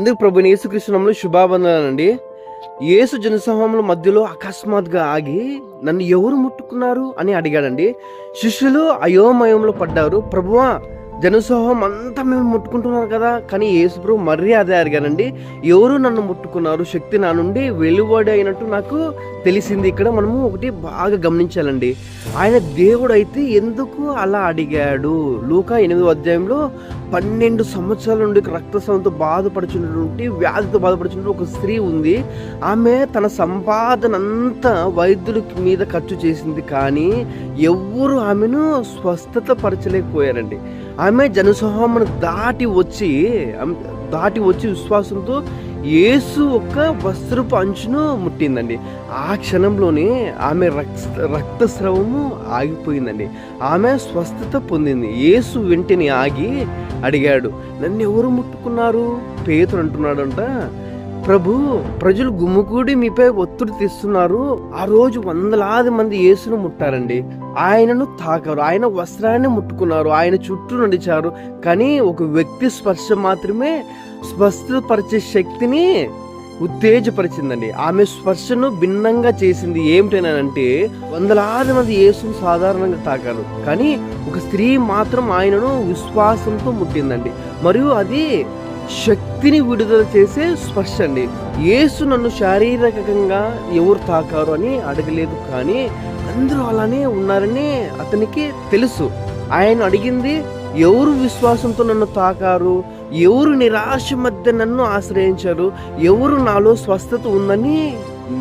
అందుకు ప్రభుని యేసుక్రీస్తు నామములో శుభావందనాలండి. యేసు జనసమూహముల మధ్యలో అకస్మాత్తుగా ఆగి నన్ను ఎవరు ముట్టుకున్నారు అని అడిగాడండి. శిష్యులు అయోమయంలో పడ్డారు. ప్రభువా, జనసమూహం అంతా మేము ముట్టుకుంటున్నారు కదా, కానీ యేసు ప్రభు మరీ అదే అడిగానండి, ఎవరు నన్ను ముట్టుకున్నారు, శక్తి నా నుండి వెలువడి అయినట్టు నాకు తెలిసింది. ఇక్కడ మనము ఒకటి బాగా గమనించాలండి, ఆయన దేవుడు అయితే ఎందుకు అలా అడిగాడు? లూకా 8వ అధ్యాయంలో 12 సంవత్సరాల నుండి రక్తస్రావంతో బాధపడుచున్నటువంటి వ్యాధితో బాధపడుచున్న ఒక స్త్రీ ఉంది. ఆమె తన సంపాదన అంతా వైద్యుల మీద ఖర్చు చేసింది, కానీ ఎవ్వరు ఆమెను స్వస్థత పరచలేకపోయారండి. ఆమె జనసమూహమును దాటి వచ్చి విశ్వాసంతో యేసు ఒక వస్త్రపు అంచును ముట్టిందండి. ఆ క్షణంలోనే ఆమె రక్తస్రావము ఆగిపోయిందండి. ఆమె స్వస్థత పొందింది. యేసు వెంటనే ఆగి అడిగాడు, నన్ను ఎవరు ముట్టుకున్నారు? పేతురు అంటున్నాడంట, ప్రభు, ప్రజలు గుమ్ముకూడి మీపై ఒత్తిడి తెస్తున్నారు. ఆ రోజు వందలాది మంది యేసును ముట్టారండి, ఆయనను తాకారు, ఆయన వస్త్రాన్ని ముట్టుకున్నారు, ఆయన చుట్టూ నడిచారు. కానీ ఒక వ్యక్తి స్పర్శ మాత్రమే స్వస్థపరిచే శక్తిని ఉత్తేజపరిచిందండి. ఆమె స్పర్శను భిన్నంగా చేసింది. ఏమిటనంటే, వందలాది మంది యేసును సాధారణంగా తాకారు, కానీ ఒక స్త్రీ మాత్రం ఆయనను విశ్వాసంతో ముట్టిందండి. మరియు అది శక్తిని విడుదల చేసే స్పర్శ అండి. యేసు నన్ను శారీరకంగా ఎవరు తాకారు అని అడగలేదు, కానీ అందరూ అలానే ఉన్నారని అతనికి తెలుసు. ఆయన అడిగింది, ఎవరు విశ్వాసంతో నన్ను తాకారు, ఎవరు నిరాశ మధ్య నన్ను ఆశ్రయించారు, ఎవరు నాలో స్వస్థత ఉందని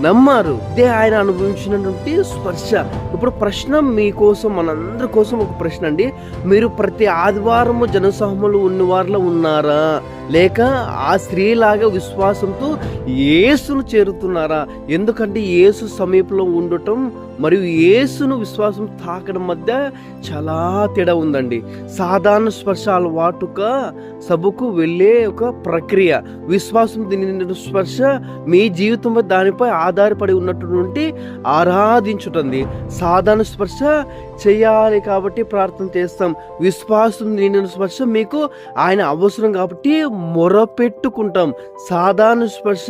నమ్మారు. ఇదే ఆయన అనుభవించినటువంటి స్పర్శ. ఇప్పుడు ప్రశ్న మీకోసం, మనందరి కోసం ఒక ప్రశ్న అండి, మీరు ప్రతి ఆదివారము జనసమూహంలో ఉన్నవారిలో ఉన్నారా, లేక ఆ స్త్రీలాగా విశ్వాసంతో యేసును చేరుతున్నారా? ఎందుకంటే యేసు సమీపంలో ఉండటం మరియు యేసును విశ్వాసం తాకడం మధ్య చాలా తేడా ఉందండి. సాధారణ స్పర్శ అలవాటుగా సభకు వెళ్ళే ఒక ప్రక్రియ. విశ్వాసం దీని స్పర్శ మీ జీవితంపై దానిపై ఆధారపడి ఉన్నటువంటి ఆరాధించుతుంది. సాధారణ స్పర్శ చేయాలి కాబట్టి ప్రార్థన చేస్తాం. విశ్వాసం నిండిన స్పర్శ మీకు ఆయన అవసరం కాబట్టి మొరపెట్టుకుంటాం. సాధారణ స్పర్శ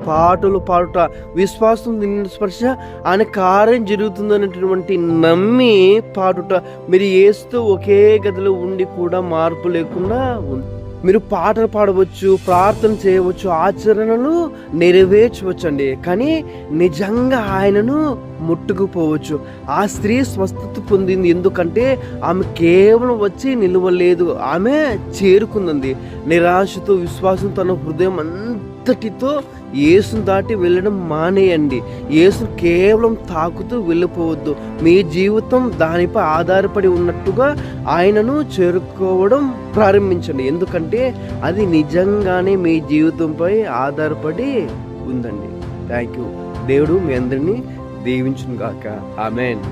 పాటలు పాడుట, విశ్వాసం నిండిన స్పర్శ ఆయన కార్యం జరుగుతుందనేటువంటి నమ్మి పాడుట. మీరు యేసుతో ఒకే గదిలో ఉండి కూడా మార్పు లేకుండా మీరు పాటలు పాడవచ్చు, ప్రార్థన చేయవచ్చు, ఆచరణలు నెరవేర్చవచ్చు అండి, కానీ నిజంగా ఆయనను ముట్టుకుపోవచ్చు. ఆ స్త్రీ స్వస్థత పొందింది ఎందుకంటే ఆమె కేవలం వచ్చి నిలవలేదు, ఆమె చేరుకుంది. నిరాశతో విశ్వాసం తన హృదయం అంతటితో యేసును దాటి వెళ్ళడం మానేయండి. యేసు కేవలం తాకుతూ వెళ్ళిపోవద్దు. మీ జీవితం దానిపై ఆధారపడి ఉన్నట్టుగా ఆయనను చేరుకోవడం ప్రారంభించండి, ఎందుకంటే అది నిజంగానే మీ జీవితంపై ఆధారపడి ఉందండి. Thank you. దేవుడు మీ అందరినీ దీవించును గాక. ఆమేన్.